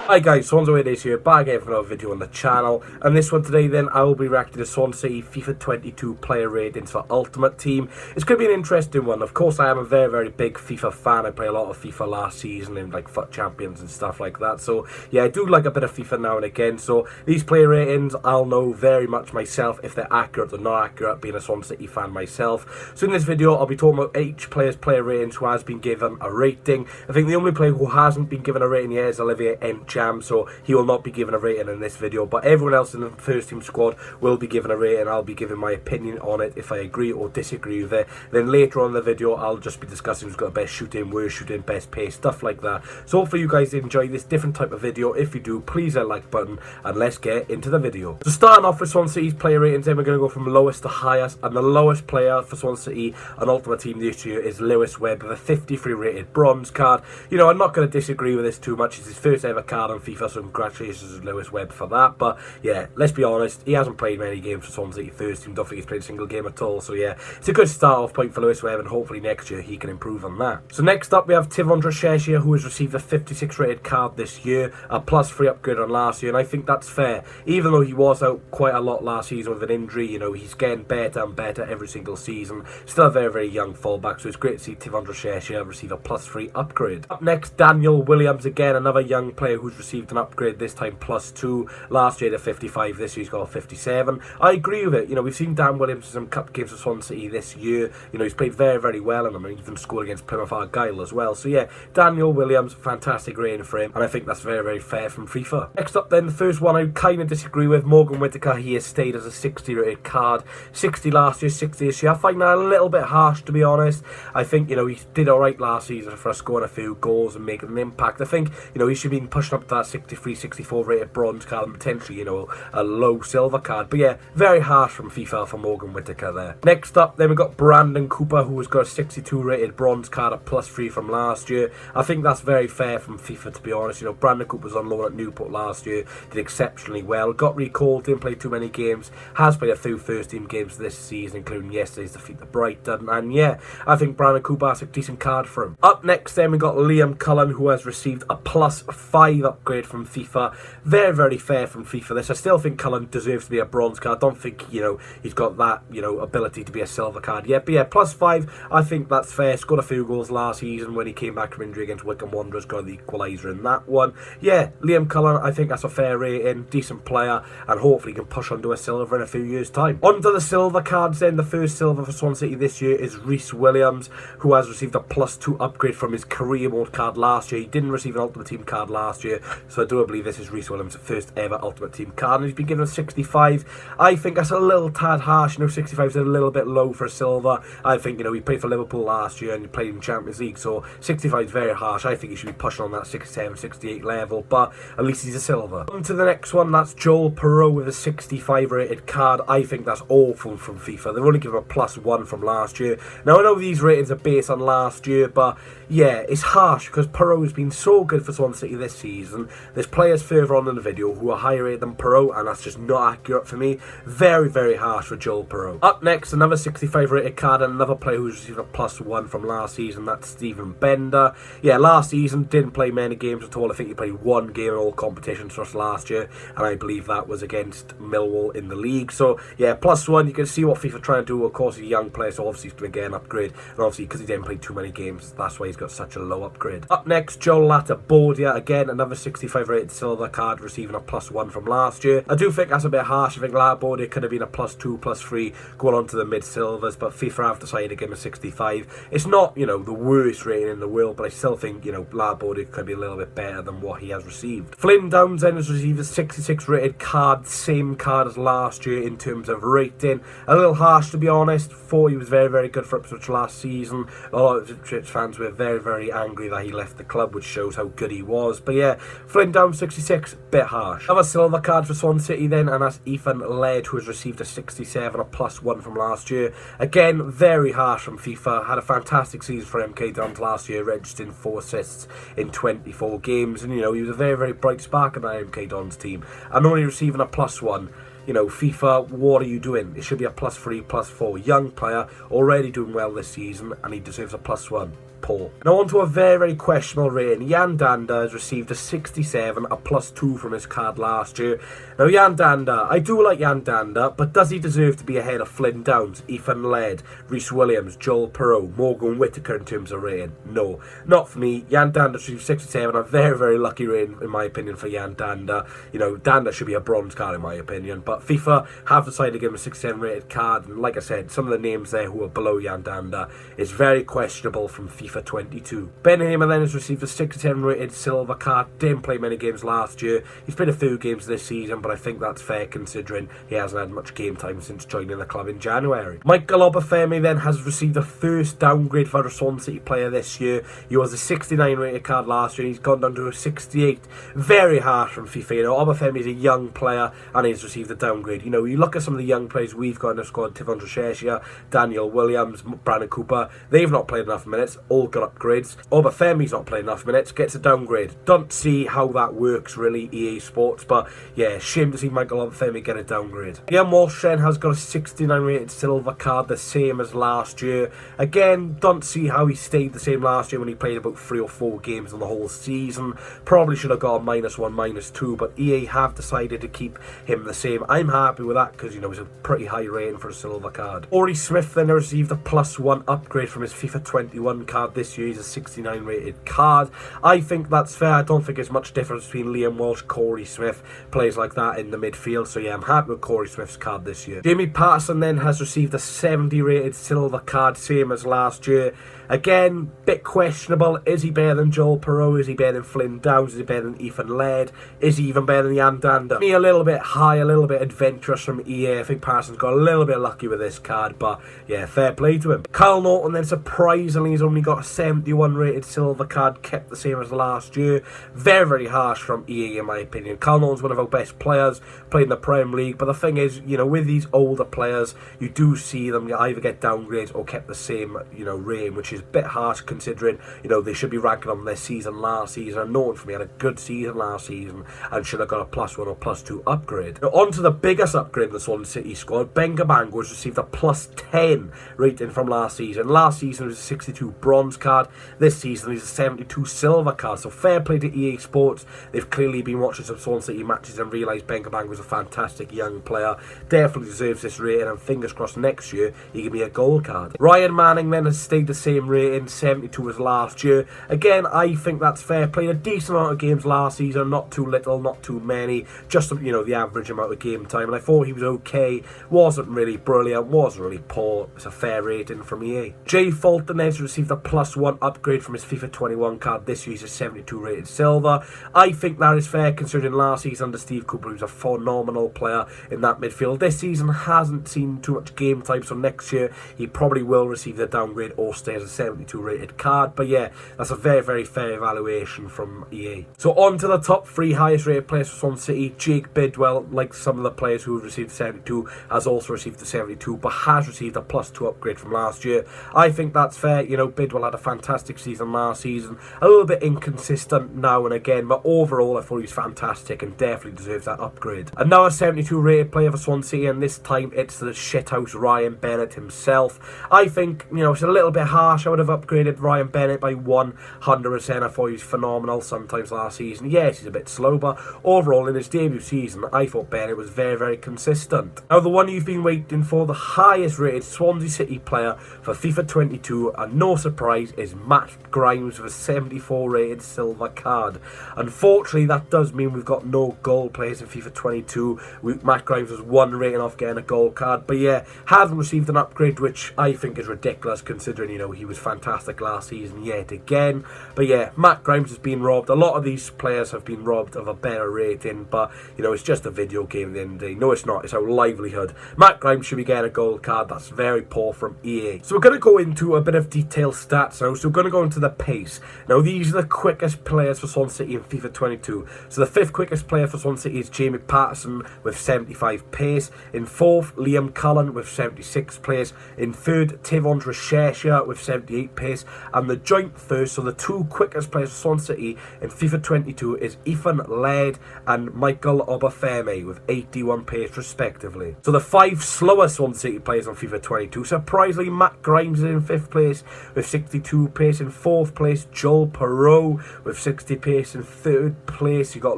Hi guys, Swansea City here, back again for another video on the channel, and this one today then I will be reacting to Swansea City FIFA 22 player ratings for Ultimate Team. It's going to be an interesting one. Of course I am a very big FIFA fan. I play a lot of FIFA last season in like FUT Champions and stuff like that, so yeah, I do like a bit of FIFA now and again. So these player ratings I'll know very much myself if they're accurate or not accurate, being a Swansea City fan myself. So in this video I'll be talking about each player's player ratings who has been given a rating. I think the only player who hasn't been given a rating yet is Olivier Ntcham, so he will not be given a rating in this video, but everyone else in the first team squad will be given a rating. I'll be giving my opinion on it if I agree or disagree with it. Then later on in the video I'll just be discussing who's got the best shooting, worst shooting, best pace, stuff like that. So hopefully you guys enjoy this different type of video. If you do, please hit the like button and let's get into the video. So starting off with Swansea City's player ratings, then we're going to go from lowest to highest, and the lowest player for Swansea City on Ultimate Team this year is Webb with a 53 rated bronze card. You know, I'm not going to disagree with this too much. It's his first ever card on FIFA, so congratulations to Webb for that. But yeah, let's be honest, he hasn't played many games for Swansea City first team. Don't think he's played a single game at all. So yeah, it's a good start off point for Webb, and hopefully next year he can improve on that. So next up we have Tivondrashesia, who has received a 56 rated card this year, a +3 upgrade on last year, and I think that's fair. Even though he was out quite a lot last season with an injury, you know, he's getting better and better every single season. Still a very young fullback, so it's great to see Tivondrashesia receive a +3 upgrade. Up next, Daniel Williams, again another young player who's received an upgrade, this time +2. Last year to 55, this year he's got a 57. I agree with it. You know, we've seen Dan Williams in some cup games for Swansea City this year. You know, he's played very well in them, and even scored against Plymouth Argyle as well. So yeah, Daniel Williams, fantastic rating for him, and I think that's very fair from FIFA. Next up then, the first one I kind of disagree with, Morgan Whittaker. He has stayed as a 60 rated card. 60 last year, 60 this year. I find that a little bit harsh, to be honest. I think, you know, he did alright last season for scoring a few goals and making an impact. I think, you know, he should be pushing up to that 63, 64 rated bronze card and potentially, you know, a low silver card. But yeah, very harsh from FIFA for Morgan Whittaker there. Next up then we've got Brandon Cooper, who has got a 62 rated bronze card, a +3 from last year. I think that's very fair from FIFA, to be honest. You know, Brandon Cooper was on loan at Newport last year, did exceptionally well, got recalled, didn't play too many games, has played a few first team games this season, including yesterday's defeat to Brighton, and yeah, I think Brandon Cooper has a decent card for him. Up next then we got Liam Cullen, who has received a +5 upgrade from FIFA. Very fair from FIFA this. I still think Cullen deserves to be a bronze card. I don't think, you know, he's got that, you know, ability to be a silver card yet. But yeah, +5, I think that's fair. Scored a few goals last season when he came back from injury against Wycombe Wanderers, got the equaliser in that one. Yeah, Liam Cullen, I think that's a fair rating, decent player, and hopefully can push on to a silver in a few years' time. On to the silver cards then. The first silver for Swansea City this year is Reese Williams, who has received a +2 upgrade from his career mode card last year. He didn't receive an Ultimate Team card last year, so I do believe this is Reese Williams' first ever Ultimate Team card, and he's been given a 65. I think that's a little tad harsh. You know, 65 is a little bit low for a silver. I think, you know, he played for Liverpool last year and he played in Champions League, so 65 is very harsh. I think he should be pushing on that 67, 68 level, but at least he's a silver. On to the next one, that's Joel Perot with a 65 rated card. I think that's awful from FIFA. They've only given him a +1 from last year. Now I know these ratings are based on last year, but yeah, it's harsh because Perot has been so good for Swansea City this season. There's players further on in the video who are higher rated than Perot, and that's just not accurate for me. Very harsh for Joel Perot. Up next, another 65 rated card and another player who's received a +1 from last season. That's Stephen Bender. Yeah, last season didn't play many games at all. I think he played one game in all competitions for us last year, and I believe that was against Millwall in the league. So yeah, +1. You can see what FIFA trying to do. Of course, he's a young player, so obviously he's going to get an upgrade, and obviously because he didn't play too many games, that's why he's got such a low upgrade. Up next, Joe Latabodia, again another 65 rated silver card, receiving a +1 from last year. I do think that's a bit harsh. I think Latabodia could have been a +2, +3 going on to the mid silvers, but FIFA have decided to give him a 65. It's not, you know, the worst rating in the world, but I still think, you know, Latabodia could be a little bit better than what he has received. Flynn Downs then has received a 66 rated card, same card as last year in terms of rating. A little harsh, to be honest. Thought he was very good for Ipswich last season. A lot of Ipswich fans were very angry that he left the club, which shows how good he was. But yeah, Flynn Downs 66, bit harsh. Another silver card for Swansea City then, and that's Ethan Laird, who has received a 67, a +1 from last year. Again, very harsh from FIFA. Had a fantastic season for MK Dons last year, registering 4 assists in 24 games, and you know, he was a very bright spark in that MK Dons team, and only receiving a +1. You know, FIFA, what are you doing? It should be a +3, +4. Young player, already doing well this season, and he deserves a +1. poor. Now on to a very, very questionable rating. Yandanda has received a 67, a +2 from his card last year. Now Yandanda, I do like Yandanda, but does he deserve to be ahead of Flynn Downs, Ethan Laird, Reese Williams, Joel Perot, Morgan Whittaker in terms of rating? No, not for me. Yandanda received 67, a very, very lucky rating in my opinion for Yandanda. You know, Danda should be a bronze card in my opinion, but FIFA have decided to give him a 67 rated card, and like I said, some of the names there who are below Yandanda is very questionable from FIFA 22. Bennett then has received a 67 rated silver card. Didn't play many games last year. He's played a few games this season, but I think that's fair considering he hasn't had much game time since joining the club in January. Michael Obafemi then has received the first downgrade for a Swansea City player this year. He was a 69 rated card last year, and he's gone down to a 68. Very harsh from FIFA. You know, Obafemi is a young player and he's received a downgrade. You know, you look at some of the young players we've got in the squad, Tivondrashesia, Daniel Williams, Brandon Cooper, they've not played enough minutes, all got upgrades. Obafemi's not played enough minutes, gets a downgrade. Don't see how that works really, EA Sports, but yeah, shame to see Michael Obafemi get a downgrade. Ian Walsh then has got a 69 rated silver card, the same as last year. Again, don't see how he stayed the same last year when he played about 3 or 4 games in the whole season. Probably should have got a -1, -2, but EA have decided to keep him the same. I'm happy with that because, you know, it's a pretty high rating for a silver card. Reese Smith then received a +1 upgrade from his FIFA 21 card this year. He's a 69 rated card. I think that's fair. I don't think there's much difference between Liam Walsh, Corey Smith, players like that in the midfield. So yeah, I'm happy with Corey Smith's card this year. Jamie Patterson then has received a 70 rated silver card, same as last year. Again, bit questionable. Is he better than Joel Perot? Is he better than Flynn Downs? Is he better than Ethan Laird? Is he even better than Yandanda? Me a little bit high, a little bit adventurous from EA. I think Parson's got a little bit lucky with this card, but yeah, fair play to him. Cullen Norton then surprisingly has only got a 71 rated silver card, kept the same as last year. Very, very harsh from EA in my opinion. Cullen Norton's one of our best players, played in the Premier League, but the thing is, you know, with these older players, you do see them either get downgrades or kept the same, you know, rating, which is a bit harsh considering, you know, they should be ranking on their season last season. And Norton for me had a good season last season and should have got a +1 or +2 upgrade. Now on to the biggest upgrade in the Swansea City squad. Bengabango has received a +10 rating from last season. Last season was a 62 bronze card. This season he's a 72 silver card. So fair play to EA Sports. They've clearly been watching some Swansea City matches and realised Bengabango is a fantastic young player. Definitely deserves this rating, and fingers crossed next year he can be a gold card. Ryan Manning then has stayed the same rating, 72 as last year. Again, I think that's fair. Played a decent amount of games last season, not too little, not too many, just, you know, the average amount of game time, and I thought he was okay. Wasn't really brilliant, wasn't really poor. It's a fair rating from EA. Jay Fulton has received a +1 upgrade from his FIFA 21 card this year. He's a 72 rated silver. I think that is fair considering last season under Steve Cooper he was a phenomenal player in that midfield. This season hasn't seen too much game time, so next year he probably will receive the downgrade or stay as a 72 rated card. But yeah, that's a very, very fair evaluation from EA. So on to the top 3 highest rated players for Swansea City. Jake Bidwell, like some of the players who have received the 72, has also received the 72, but has received a +2 upgrade from last year. I think that's fair. You know, Bidwell had a fantastic season last season, a little bit inconsistent now and again, but overall I thought he was fantastic and definitely deserves that upgrade. And now a 72 rated player for Swansea City, and this time it's the shithouse Ryan Bennett himself. I think, you know, it's a little bit harsh. I would have upgraded Ryan Bennett by 100%. I thought he was phenomenal sometimes last season. Yes, he's a bit slow, but overall in his debut season I thought Bennett was very, very consistent. Now the one you've been waiting for, the highest rated Swansea City player for FIFA 22, and no surprise, is Matt Grimes with a 74 rated silver card. Unfortunately that does mean we've got no gold players in FIFA 22. Matt Grimes was 1 rating off getting a gold card, but yeah, hasn't received an upgrade, which I think is ridiculous considering, you know, he was fantastic last season yet again. But yeah, Matt Grimes has been robbed. A lot of these players have been robbed of a better rating, but you know, it's just a video game at the end of the day. No, it's not. It's our livelihood. Matt Grimes should be getting a gold card. That's very poor from EA. So we're going to go into a bit of detailed stats now. So we're going to go into the pace. Now these are the quickest players for Swansea City in FIFA 22. So the 5th quickest player for Swansea City is Jamie Patterson with 75 pace. In 4th, Liam Cullen with 76 pace. In 3rd, Tivondrashesia with 78 pace. And the joint first, so the 2 quickest players for Swansea City in FIFA 22 is Ethan Laird and Michael Obafemi with 81 pace respectively. So the 5 slowest Swansea City players on FIFA 22, surprisingly Matt Grimes is in 5th place with 62 pace. In 4th place, Joel Perot with 60 pace. In 3rd place, you got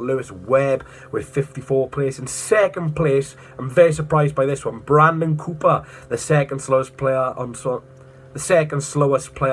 Webb with 54 pace. In 2nd place, I'm very surprised by this one, Brandon Cooper, the second slowest player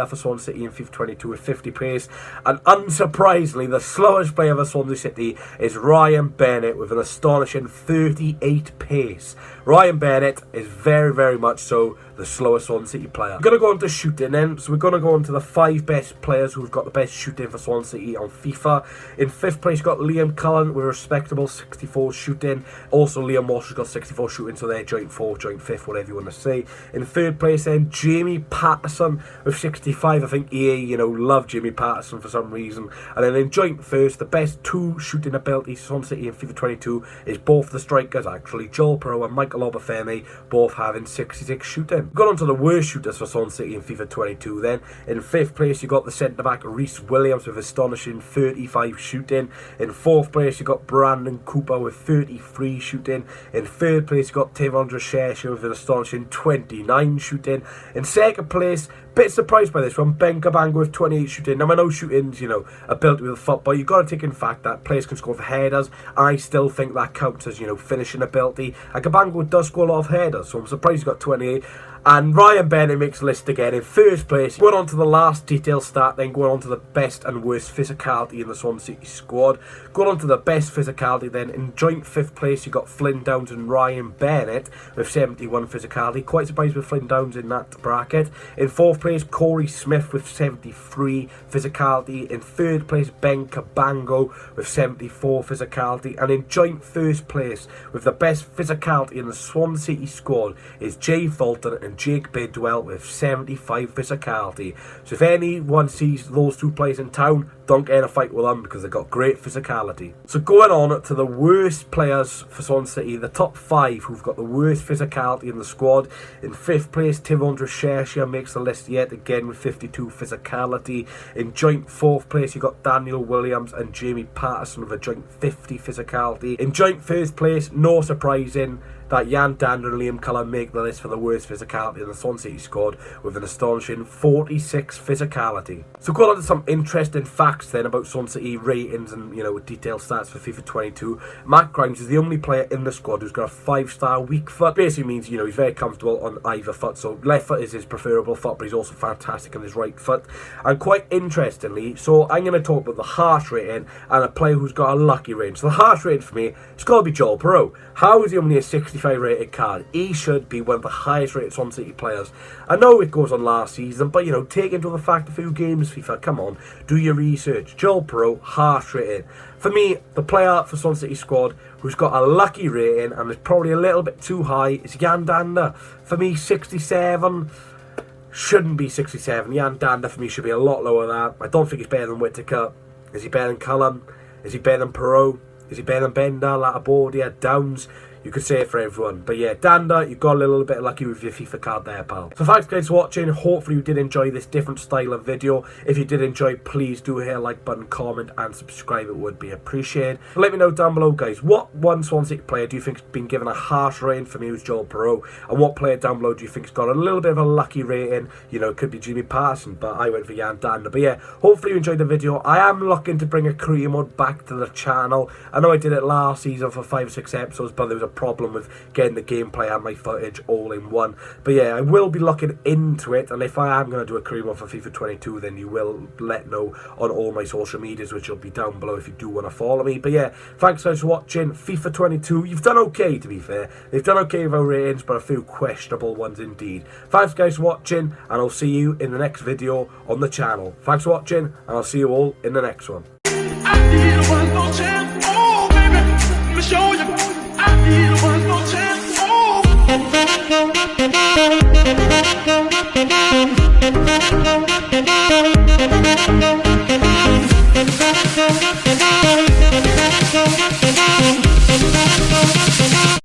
for Swansea City in FIFA 22 with 50 pace. And unsurprisingly, the slowest player for Swansea City is Ryan Bennett with an astonishing 38 pace. Ryan Bennett is very, very much so the slowest Swansea City player. We're going to go on to shooting then. So we're going to go on to the 5 best players who've got the best shooting for Swansea City on FIFA. In 5th place, you've got Liam Cullen with a respectable 64 shooting. Also, Liam Walsh has got 64 shooting, so they're joint 4th, joint 5th, whatever you want to say. In 3rd place then, Jamie Patterson with 65. I think EA, love Jamie Patterson for some reason. And then in joint 1st, the best 2 shooting abilities for Swansea City in FIFA 22 is both the strikers, actually, Joel Perot and Michael Obafemi, both having 66 shooting. Going on to the worst shooters for Swansea City in FIFA 22 then. In 5th place, you got the centre-back Reese Williams with astonishing 35 shooting. In 4th place, you got Brandon Cooper with 33 shooting. In 3rd place, you got Tivondrashesia with an astonishing 29 shooting. In 2nd place, bit surprised by this one, Ben Cabango with 28 shooting. Now I know shooting's, ability with the foot, but you've got to take in fact that players can score for headers. I still think that counts as, finishing ability. And Cabango does score a lot of headers, so I'm surprised he's got 28. And Ryan Bennett makes the list again in 1st place. Going on to the last detailed stat, then going on to the best and worst physicality in the Swansea City squad. Going on to the best physicality then, in joint 5th place, you got Flynn Downs and Ryan Bennett with 71 physicality. Quite surprised with Flynn Downs in that bracket. In 4th place, Corey Smith with 73 physicality. In 3rd place, Ben Cabango with 74 physicality. And in joint 1st place with the best physicality in the Swansea City squad is Jay Fulton and Jake Bidwell with 75 physicality. So if anyone sees those 2 players in town, don't get in a fight with them because they've got great physicality. So going on to the worst players for Swansea City, the top 5 who've got the worst physicality in the squad. In 5th place, Tivondrashesia makes the list yet again with 52 physicality. In joint 4th place, you got Daniel Williams and Jamie Patterson with a joint 50 physicality. In joint 1st place, no surprising that Yandanda and Liam Cullen make the list for the worst physicality in the Swansea City squad with an astonishing 46 physicality. So going on to some interesting facts then about Swansea City ratings and detailed stats for FIFA 22. Matt Grimes is the only player in the squad who's got a 5-star weak foot. Basically means he's very comfortable on either foot. So left foot is his preferable foot, but he's also fantastic on his right foot. And quite interestingly, so I'm going to talk about the harsh rating and a player who's got a lucky rating. So the harsh rating for me, it's got to be Joel Perot. How is he only a 65 rated card? He should be one of the highest rated Swansea City players. I know it goes on last season, but take into the fact a few games, FIFA, come on, do your research. Joel Perot, harsh rating. For me, the player for Swansea City squad who's got a lucky rating and is probably a little bit too high is Yandanda. For me, 67 shouldn't be 67. Yandanda for me should be a lot lower than that. I don't think he's better than Whittaker. Is he better than Cullen? Is he better than Perot? Is he better than Bender, Latabodia, Downs? You could say it for everyone. But yeah, Danda, you got a little bit lucky with your FIFA card there, pal. So thanks guys for watching. Hopefully you did enjoy this different style of video. If you did enjoy, please do hit a like button, comment and subscribe. It would be appreciated. Let me know down below, guys, what one Swansea player do you think has been given a harsh rating? For me, it was Joel Perot. And what player down below do you think has got a little bit of a lucky rating? It could be Jimmy Parson, but I went for Yandanda. But yeah, hopefully you enjoyed the video. I am looking to bring a career mode back to the channel. I know I did it last season for 5 or 6 episodes, but there was a problem with getting the gameplay and my footage all in one. But yeah, I will be looking into it, and if I am going to do a career mode for FIFA 22, then you will let know on all my social medias, which will be down below if you do want to follow me. But yeah, thanks guys for watching. FIFA 22, you've done okay, to be fair. They've done okay with our ratings, but a few questionable ones indeed. Thanks guys for watching, and I'll see you in the next video on the channel. Thanks for watching, and I'll see you all in the next one.